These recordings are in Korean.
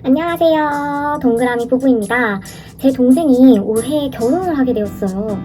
안녕하세요. 동그라미 부부입니다. 제 동생이 올해 결혼을 하게 되었어요.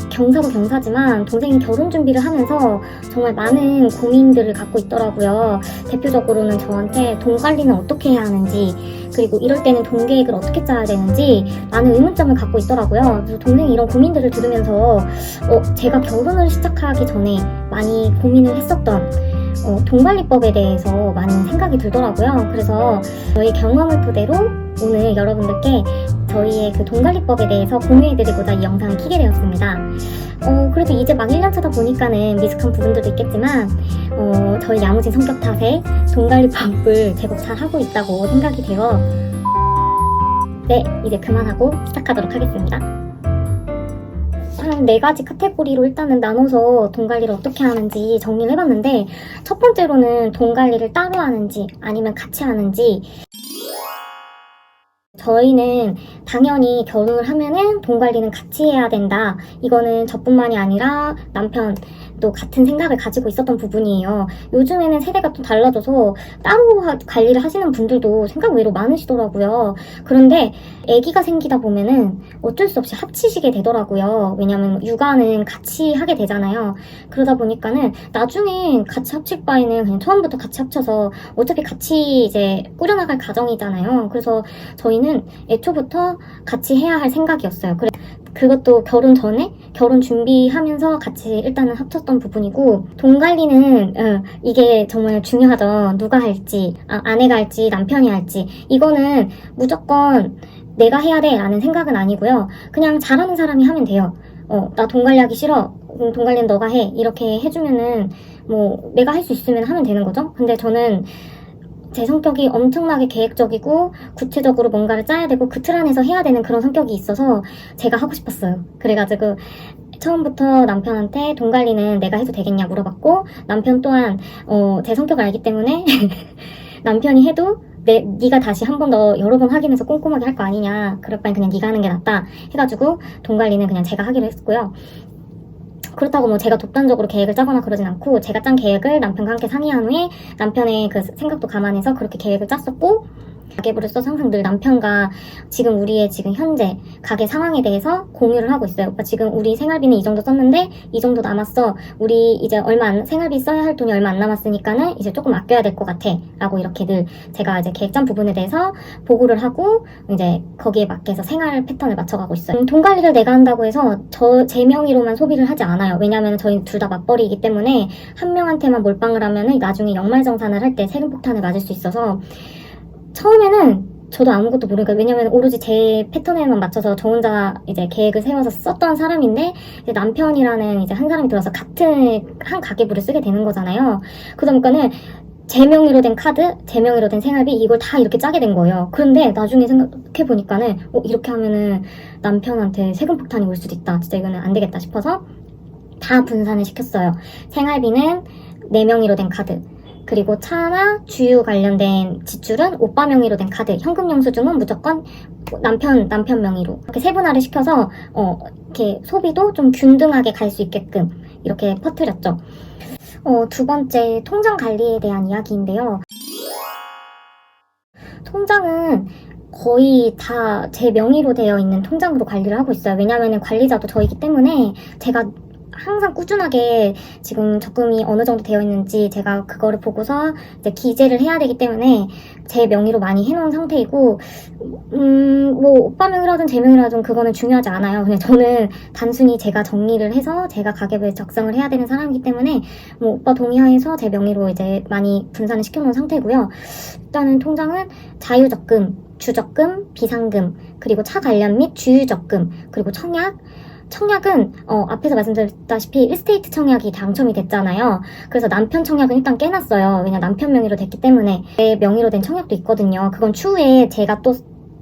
경사도 경사지만 동생이 결혼 준비를 하면서 정말 많은 고민들을 갖고 있더라고요. 대표적으로는 저한테 돈 관리는 어떻게 해야 하는지, 그리고 이럴 때는 돈 계획을 어떻게 짜야 되는지 많은 의문점을 갖고 있더라고요. 그래서 동생이 이런 고민들을 들으면서 제가 결혼을 시작하기 전에 많이 고민을 했었던 돈관리법에 대해서 많은 생각이 들더라고요. 그래서 저희 경험을 토대로 오늘 여러분들께 저희의 그 돈관리법에 대해서 공유해드리고자 이 영상을 켜게 되었습니다. 그래도 이제 막 1년 차다 보니까는 미숙한 부분들도 있겠지만 저희 야무진 성격 탓에 돈관리법을 제법 잘 하고 있다고 생각이 되어 이제 그만하고 시작하도록 하겠습니다. 한 4가지 카테고리로 일단은 나눠서 돈 관리를 어떻게 하는지 정리를 해봤는데, 첫 번째로는 돈 관리를 따로 하는지 아니면 같이 하는지. 저희는 당연히 결혼을 하면은 돈 관리는 같이 해야 된다. 이거는 저뿐만이 아니라 남편도 같은 생각을 가지고 있었던 부분이에요. 요즘에는 세대가 또 달라져서 따로 관리를 하시는 분들도 생각 외로 많으시더라고요. 그런데 아기가 생기다 보면은 어쩔 수 없이 합치시게 되더라고요. 왜냐면 육아는 같이 하게 되잖아요. 그러다 보니까는 나중에 같이 합칠 바에는 그냥 처음부터 같이 합쳐서 어차피 같이 이제 꾸려나갈 가정이잖아요. 그래서 저희는 애초부터 같이 해야 할 생각이었어요. 그것도 결혼 전에 결혼 준비하면서 같이 일단은 합쳤던 부분이고, 돈 관리는 이게 정말 중요하죠. 누가 할지, 아내가 할지 남편이 할지, 이거는 무조건 내가 해야 돼 라는 생각은 아니고요. 그냥 잘하는 사람이 하면 돼요. 나 돈 관리하기 싫어, 돈 관리는 너가 해, 이렇게 해주면은 뭐 내가 할 수 있으면 하면 되는 거죠. 근데 저는 제 성격이 엄청나게 계획적이고 구체적으로 뭔가를 짜야 되고 그 틀 안에서 해야 되는 그런 성격이 있어서 제가 하고 싶었어요. 그래가지고 처음부터 남편한테 돈 관리는 내가 해도 되겠냐 물어봤고, 남편 또한 제 성격을 알기 때문에 남편이 해도 네가 다시 한 번 더 여러 번 확인해서 꼼꼼하게 할 거 아니냐, 그럴 바엔 그냥 네가 하는 게 낫다 해가지고 돈 관리는 그냥 제가 하기로 했고요. 그렇다고 뭐 제가 독단적으로 계획을 짜거나 그러진 않고, 제가 짠 계획을 남편과 함께 상의한 후에 남편의 그 생각도 감안해서 그렇게 계획을 짰었고, 가계부를 써서 항상 늘 남편과 지금 우리의 지금 현재 가계 상황에 대해서 공유를 하고 있어요. 오빠 지금 우리 생활비는 이 정도 썼는데 이 정도 남았어. 우리 이제 생활비 써야 할 돈이 얼마 안 남았으니까는 이제 조금 아껴야 될 것 같아 라고 이렇게 늘 제가 이제 계획 짠 부분에 대해서 보고를 하고 이제 거기에 맞게서 생활 패턴을 맞춰가고 있어요. 돈 관리를 내가 한다고 해서 제 명의로만 소비를 하지 않아요. 왜냐면 저희 둘 다 맞벌이이기 때문에 한 명한테만 몰빵을 하면은 나중에 연말정산을 할 때 세금 폭탄을 맞을 수 있어서 처음에는 저도 아무것도 모르니까, 왜냐면 오로지 제 패턴에만 맞춰서 저 혼자 이제 계획을 세워서 썼던 사람인데, 이제 남편이라는 이제 한 사람이 들어서 같은 한 가계부를 쓰게 되는 거잖아요. 그러니까는 제 명의로 된 카드, 제 명의로 된 생활비, 이걸 다 이렇게 짜게 된 거예요. 그런데 나중에 생각해보니까는 이렇게 하면은 남편한테 세금 폭탄이 올 수도 있다, 진짜 이거는 안 되겠다 싶어서 다 분산을 시켰어요. 생활비는 내 명의로 된 카드, 그리고 차나 주유 관련된 지출은 오빠 명의로 된 카드, 현금 영수증은 무조건 남편 명의로, 이렇게 세분화를 시켜서 이렇게 소비도 좀 균등하게 갈 수 있게끔 이렇게 퍼뜨렸죠. 두 번째, 통장 관리에 대한 이야기인데요. 통장은 거의 다 제 명의로 되어 있는 통장으로 관리를 하고 있어요. 왜냐면은 관리자도 저이기 때문에 제가 항상 꾸준하게 지금 적금이 어느 정도 되어 있는지 제가 그거를 보고서 이제 기재를 해야 되기 때문에 제 명의로 많이 해놓은 상태이고, 뭐 오빠 명의라든 제 명의라든 그거는 중요하지 않아요. 그냥 저는 단순히 제가 정리를 해서 제가 가계부에 작성을 해야 되는 사람이기 때문에 뭐 오빠 동의하에서 제 명의로 이제 많이 분산을 시켜놓은 상태고요. 일단은 통장은 자유적금, 주적금, 비상금, 그리고 차 관련 및 주유적금, 그리고 청약은 앞에서 말씀드렸다시피 1스테이트 청약이 당첨이 됐잖아요. 그래서 남편 청약은 일단 깨놨어요. 왜냐 남편 명의로 됐기 때문에. 제 명의로 된 청약도 있거든요. 그건 추후에 제가 또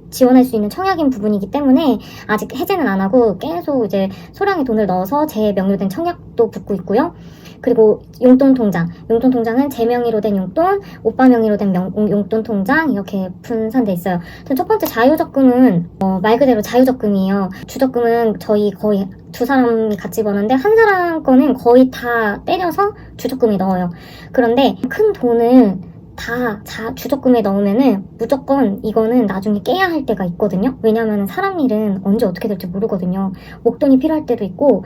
지원할 수 있는 청약인 부분이기 때문에 아직 해제는 안 하고 계속 이제 소량의 돈을 넣어서 제 명의로 된 청약도 붙고 있고요. 그리고 용돈 통장은 제 명의로 된 용돈, 오빠 명의로 된 용돈 통장, 이렇게 분산돼 있어요. 첫 번째 자유적금은 말 그대로 자유적금이에요. 주적금은 저희 거의 두 사람이 같이 버는데 한 사람 거는 거의 다 때려서 주적금이 넣어요. 그런데 큰 돈을 다 주적금에 넣으면은 무조건 이거는 나중에 깨야 할 때가 있거든요. 왜냐면은 사람 일은 언제 어떻게 될지 모르거든요. 목돈이 필요할 때도 있고,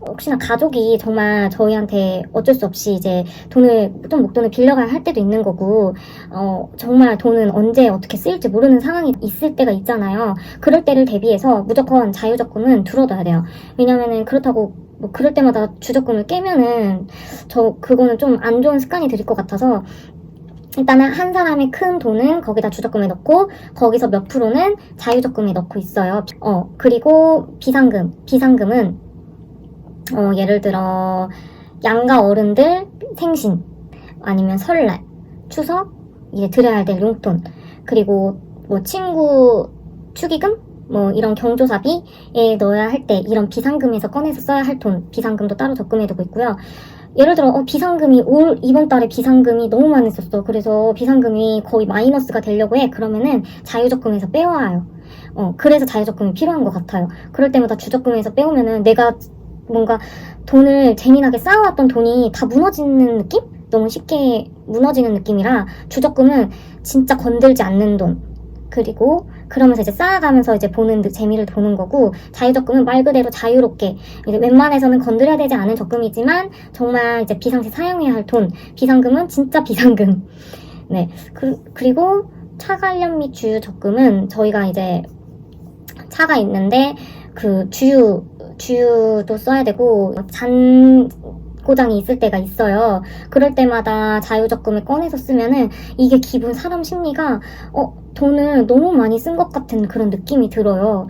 혹시나 가족이 정말 저희한테 어쩔 수 없이 이제 목돈을 빌려가야 할 때도 있는 거고, 정말 돈은 언제 어떻게 쓰일지 모르는 상황이 있을 때가 있잖아요. 그럴 때를 대비해서 무조건 자유적금은 들어둬야 돼요. 왜냐면은 그렇다고 뭐 그럴 때마다 주적금을 깨면은 그거는 좀 안 좋은 습관이 들일 것 같아서, 일단은 한 사람의 큰 돈은 거기다 주적금에 넣고 거기서 몇 프로는 자유적금에 넣고 있어요. 그리고 비상금은 예를 들어 양가 어른들 생신 아니면 설날, 추석 이제 드려야 될 용돈, 그리고 뭐 친구 축의금 뭐 이런 경조사비에 넣어야 할 때 이런 비상금에서 꺼내서 써야 할 돈, 비상금도 따로 적금해두고 있고요. 예를 들어 비상금이 이번 달에 비상금이 너무 많이 썼어. 그래서 비상금이 거의 마이너스가 되려고 해. 그러면은 자유적금에서 빼와요. 그래서 자유적금이 필요한 것 같아요. 그럴 때마다 주적금에서 빼오면은 내가 뭔가 돈을 재미나게 쌓아왔던 돈이 다 무너지는 느낌? 너무 쉽게 무너지는 느낌이라 주적금은 진짜 건들지 않는 돈. 그리고 그러면서 이제 쌓아가면서 이제 재미를 보는 거고, 자유적금은 말 그대로 자유롭게 이제 웬만해서는 건드려야 되지 않은 적금이지만 정말 이제 비상시 사용해야 할 돈. 비상금은 진짜 비상금. 네. 그리고 차 관련 및 주유 적금은 저희가 이제 차가 있는데 그 주유도 써야 되고 고장이 있을 때가 있어요. 그럴 때마다 자유적금을 꺼내서 쓰면은 이게 사람 심리가 돈을 너무 많이 쓴 것 같은 그런 느낌이 들어요.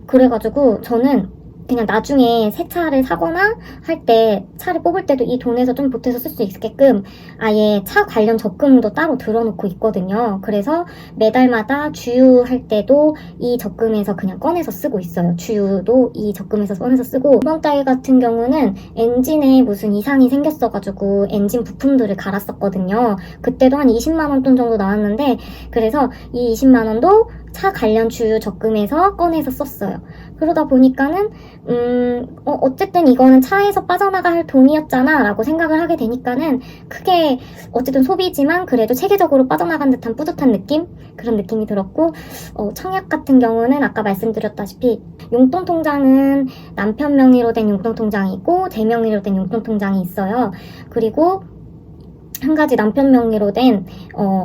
그래가지고 저는 그냥 나중에 새 차를 사거나 할 때 차를 뽑을 때도 이 돈에서 좀 보태서 쓸 수 있게끔 아예 차 관련 적금도 따로 들어놓고 있거든요. 그래서 매달마다 주유할 때도 이 적금에서 그냥 꺼내서 쓰고 있어요. 주유도 이 적금에서 꺼내서 쓰고, 이번 달 같은 경우는 엔진에 무슨 이상이 생겼어가지고 엔진 부품들을 갈았었거든요. 그때도 한 20만 원 돈 정도 나왔는데, 그래서 이 20만 원도 차 관련 주유 적금에서 꺼내서 썼어요. 그러다 보니까는 어쨌든 이거는 차에서 빠져나갈 돈이었잖아 라고 생각을 하게 되니까는 크게 어쨌든 소비지만 그래도 체계적으로 빠져나간 듯한 뿌듯한 느낌? 그런 느낌이 들었고, 청약 같은 경우는 아까 말씀드렸다시피 용돈통장은 남편 명의로 된 용돈통장이 있고 제 명의로 된 용돈통장이 있어요. 그리고 한 가지 남편 명의로 된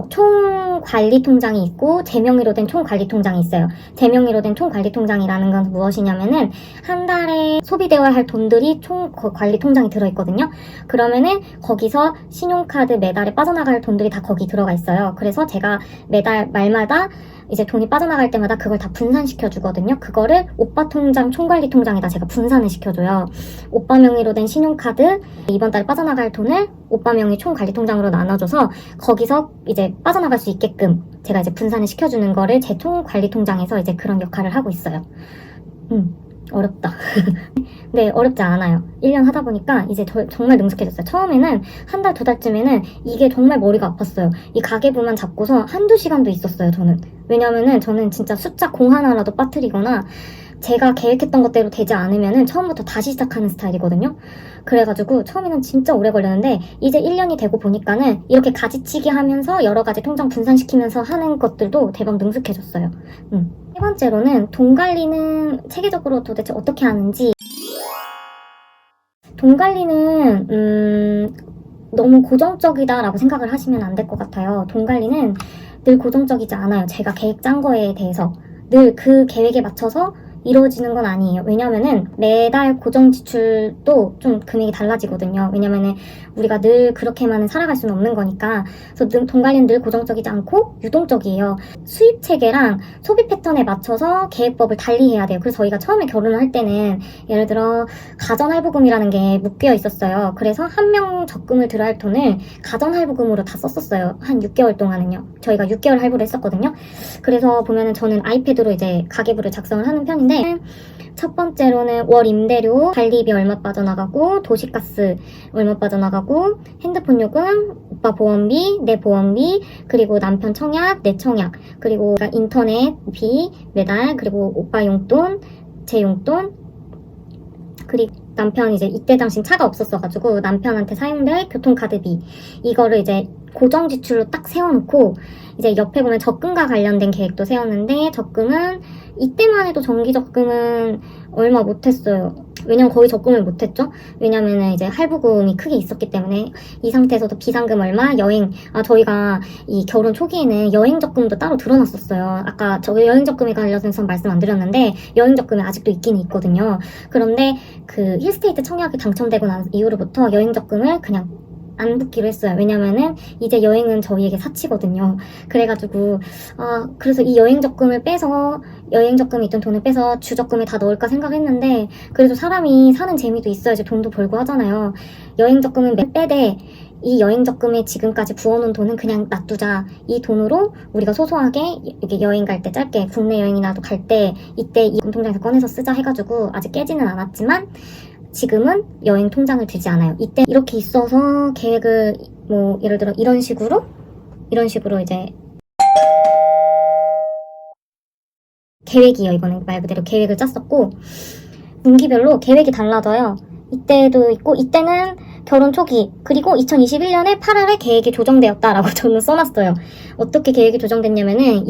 총관리통장이 있고 제 명의로 된 총관리통장이 있어요. 제 명의로 된 총관리통장이라는 건 무엇이냐면은 한 달에 소비되어야 할 돈들이 총관리통장이 들어있거든요. 그러면은 거기서 신용카드 매달에 빠져나갈 돈들이 다 거기 들어가 있어요. 그래서 제가 매달 말마다 이제 돈이 빠져나갈 때마다 그걸 다 분산시켜 주거든요. 그거를 오빠 통장 총관리 통장에다 제가 분산을 시켜줘요. 오빠 명의로 된 신용카드 이번 달에 빠져나갈 돈을 오빠 명의 총관리 통장으로 나눠줘서 거기서 이제 빠져나갈 수 있게끔 제가 이제 분산을 시켜주는 거를 제 총관리 통장에서 이제 그런 역할을 하고 있어요. 어렵다. 네, 어렵지 않아요. 1년 하다 보니까 이제 정말 능숙해졌어요. 처음에는 한 달, 두 달쯤에는 이게 정말 머리가 아팠어요. 이 가계부만 잡고서 한두 시간도 있었어요, 저는. 왜냐면은 저는 진짜 숫자 공 하나라도 빠뜨리거나 제가 계획했던 것대로 되지 않으면은 처음부터 다시 시작하는 스타일이거든요. 그래가지고 처음에는 진짜 오래 걸렸는데 이제 1년이 되고 보니까는 이렇게 가지치기 하면서 여러 가지 통장 분산시키면서 하는 것들도 대박 능숙해졌어요. 세 번째로는 돈 관리는 체계적으로 도대체 어떻게 하는지. 돈 관리는 너무 고정적이다라고 생각을 하시면 안 될 것 같아요. 돈 관리는 늘 고정적이지 않아요. 제가 계획 짠 거에 대해서 늘 그 계획에 맞춰서 이루어지는 건 아니에요. 왜냐면은 매달 고정 지출도 좀 금액이 달라지거든요. 왜냐면은 우리가 늘 그렇게만은 살아갈 수는 없는 거니까. 그래서 돈 관리는 늘 고정적이지 않고 유동적이에요. 수입 체계랑 소비 패턴에 맞춰서 계획법을 달리 해야 돼요. 그래서 저희가 처음에 결혼을 할 때는 예를 들어 가전할부금이라는 게 묶여 있었어요. 그래서 한 명 적금을 들어야 할 돈을 가전할부금으로 다 썼었어요. 한 6개월 동안은요. 저희가 6개월 할부를 했었거든요. 그래서 보면은 저는 아이패드로 이제 가계부를 작성을 하는 편인데, 첫 번째로는 월 임대료, 관리비 얼마 빠져나가고, 도시가스 얼마 빠져나가고, 핸드폰 요금, 오빠 보험비, 내 보험비, 그리고 남편 청약, 내 청약, 그리고 인터넷비 매달, 그리고 오빠 용돈, 제 용돈, 그리고 남편 이제 이때 당시 차가 없었어가지고 남편한테 사용될 교통카드비, 이거를 이제 고정 지출로 딱 세워놓고 이제 옆에 보면 적금과 관련된 계획도 세웠는데 적금은 이때만 해도 정기 적금은 얼마 못했어요. 왜냐면 거의 적금을 못했죠. 왜냐면은 이제 할부금이 크게 있었기 때문에. 이 상태에서도 비상금 얼마, 여행, 저희가 이 결혼 초기에는 여행 적금도 따로 들어놨었어요. 아까 저 여행 적금에 관련해서 말씀 안 드렸는데 여행 적금이 아직도 있긴 있거든요. 그런데 그 힐스테이트 청약이 당첨되고 난 이후로부터 여행 적금을 그냥 안 붓기로 했어요. 왜냐면은 이제 여행은 저희에게 사치거든요. 그래가지고 그래서 이 여행 적금을 빼서 여행 적금에 있던 돈을 빼서 주적금에 다 넣을까 생각했는데 그래도 사람이 사는 재미도 있어야지 돈도 벌고 하잖아요. 여행 적금은 빼되 이 여행 적금에 지금까지 부어놓은 돈은 그냥 놔두자. 이 돈으로 우리가 소소하게 이렇게 여행 갈 때 짧게 국내 여행이라도 갈 때 이때 이 통장에서 꺼내서 쓰자 해가지고 아직 깨지는 않았지만 지금은 여행 통장을 들지 않아요. 이때 이렇게 있어서 계획을 뭐 예를 들어 이런 식으로 이제 계획이에요. 이거는 말 그대로 계획을 짰었고 분기별로 계획이 달라져요. 이때도 있고 이때는 결혼 초기 그리고 2021년에 8월에 계획이 조정되었다라고 저는 써놨어요. 어떻게 계획이 조정됐냐면은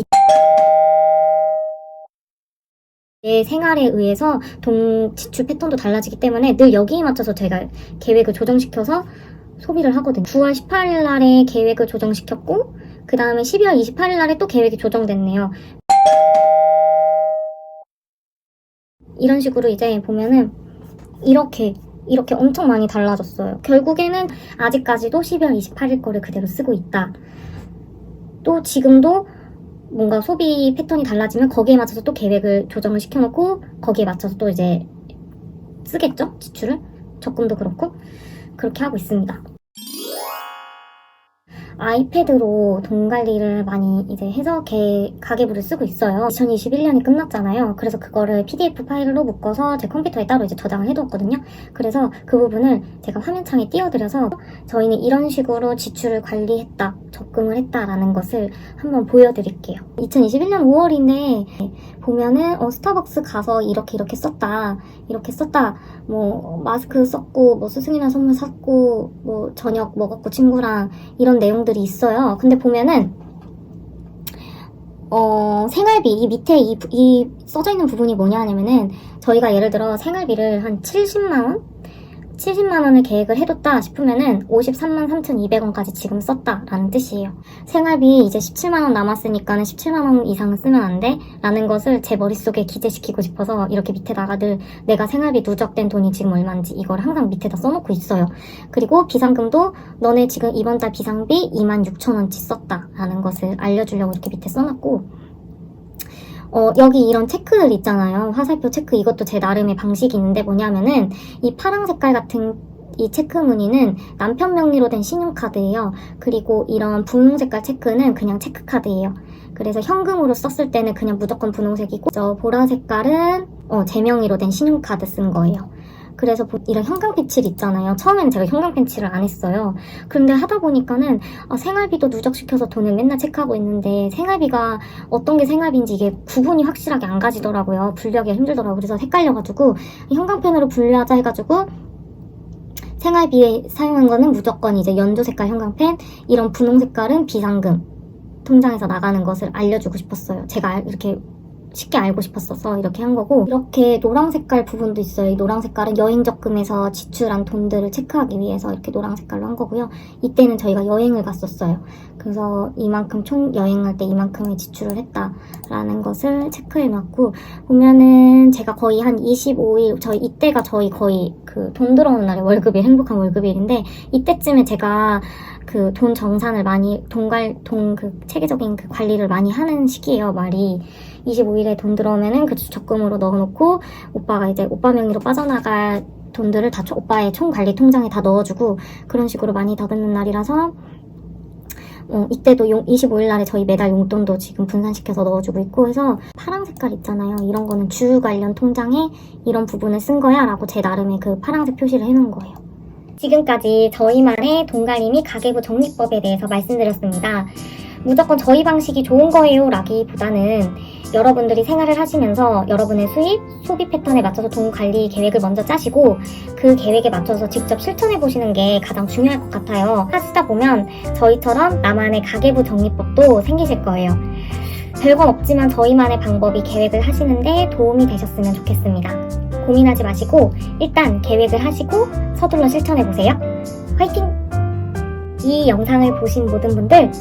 내 생활에 의해서 지출 패턴도 달라지기 때문에 늘 여기에 맞춰서 제가 계획을 조정시켜서 소비를 하거든요. 9월 18일 날에 계획을 조정시켰고 그 다음에 12월 28일 날에 또 계획이 조정됐네요. 이런 식으로 이제 보면은 이렇게 엄청 많이 달라졌어요. 결국에는 아직까지도 12월 28일 거를 그대로 쓰고 있다. 또 지금도 뭔가 소비 패턴이 달라지면 거기에 맞춰서 또 계획을 조정을 시켜놓고 거기에 맞춰서 또 이제 쓰겠죠? 지출을? 적금도 그렇고 그렇게 하고 있습니다. 아이패드로 돈 관리를 많이 이제 해서 가계부를 쓰고 있어요. 2021년이 끝났잖아요. 그래서 그거를 PDF 파일로 묶어서 제 컴퓨터에 따로 이제 저장을 해두었거든요. 그래서 그 부분을 제가 화면창에 띄워드려서 저희는 이런 식으로 지출을 관리했다, 적금을 했다라는 것을 한번 보여드릴게요. 2021년 5월인데 보면은 스타벅스 가서 이렇게 썼다, 뭐 마스크 썼고 뭐 스승이나 선물 샀고 뭐 저녁 먹었고 친구랑 이런 내용들이 있어요. 근데 보면은 생활비 이 밑에 이 써져 있는 부분이 뭐냐 하냐면은 저희가 예를 들어 생활비를 한 70만 원을 계획을 해뒀다 싶으면은 53만 3,200원까지 지금 썼다라는 뜻이에요. 생활비 이제 17만 원 남았으니까는 17만 원 이상은 쓰면 안 돼? 라는 것을 제 머릿속에 기재시키고 싶어서 이렇게 밑에다가 늘 내가 생활비 누적된 돈이 지금 얼마인지 이걸 항상 밑에다 써놓고 있어요. 그리고 비상금도 너네 지금 이번 달 비상비 26,000원치 썼다라는 것을 알려주려고 이렇게 밑에 써놨고 여기 이런 체크들 있잖아요. 화살표 체크 이것도 제 나름의 방식이 있는데 뭐냐면은 이 파랑 색깔 같은 이 체크 무늬는 남편 명의로 된 신용카드예요. 그리고 이런 분홍 색깔 체크는 그냥 체크카드예요. 그래서 현금으로 썼을 때는 그냥 무조건 분홍색이고 저 보라 색깔은 제 명의로 된 신용카드 쓴 거예요. 그래서 이런 형광펜칠 있잖아요. 처음에는 제가 형광펜칠을 안 했어요. 그런데 하다 보니까는 생활비도 누적시켜서 돈을 맨날 체크하고 있는데 생활비가 어떤 게 생활비인지 이게 구분이 확실하게 안 가지더라고요. 분류하기가 힘들더라고요. 그래서 헷갈려가지고 형광펜으로 분류하자 해가지고 생활비에 사용한 거는 무조건 이제 연두 색깔 형광펜, 이런 분홍 색깔은 비상금 통장에서 나가는 것을 알려주고 싶었어요. 제가 이렇게 쉽게 알고 싶었어서 이렇게 한 거고, 이렇게 노랑 색깔 부분도 있어요. 이 노랑 색깔은 여행 적금에서 지출한 돈들을 체크하기 위해서 이렇게 노랑 색깔로 한 거고요. 이때는 저희가 여행을 갔었어요. 그래서 이만큼 총 여행할 때 이만큼의 지출을 했다라는 것을 체크해놨고, 보면은 제가 거의 한 25일, 이때가 저희 거의 그 돈 들어오는 날에 월급일, 행복한 월급일인데 이때쯤에 제가 그 돈 정산을 많이, 그 체계적인 그 관리를 많이 하는 시기예요, 말이. 25일에 돈 들어오면은 그 적금으로 넣어놓고 오빠가 이제 오빠 명의로 빠져나갈 돈들을 다 오빠의 총 관리 통장에 다 넣어주고 그런 식으로 많이 더듬는 날이라서 이때도 25일 날에 저희 매달 용돈도 지금 분산시켜서 넣어주고 있고 해서 파랑 색깔 있잖아요. 이런 거는 주 관련 통장에 이런 부분을 쓴 거야 라고 제 나름의 그 파랑색 표시를 해놓은 거예요. 지금까지 저희만의 돈 관리 및 가계부 정리법에 대해서 말씀드렸습니다. 무조건 저희 방식이 좋은 거예요 라기보다는 여러분들이 생활을 하시면서 여러분의 수입, 소비 패턴에 맞춰서 돈 관리 계획을 먼저 짜시고 그 계획에 맞춰서 직접 실천해 보시는 게 가장 중요할 것 같아요. 하시다 보면 저희처럼 나만의 가계부 정리법도 생기실 거예요. 별건 없지만 저희만의 방법이 계획을 하시는데 도움이 되셨으면 좋겠습니다. 고민하지 마시고 일단 계획을 하시고 서둘러 실천해 보세요. 화이팅! 이 영상을 보신 모든 분들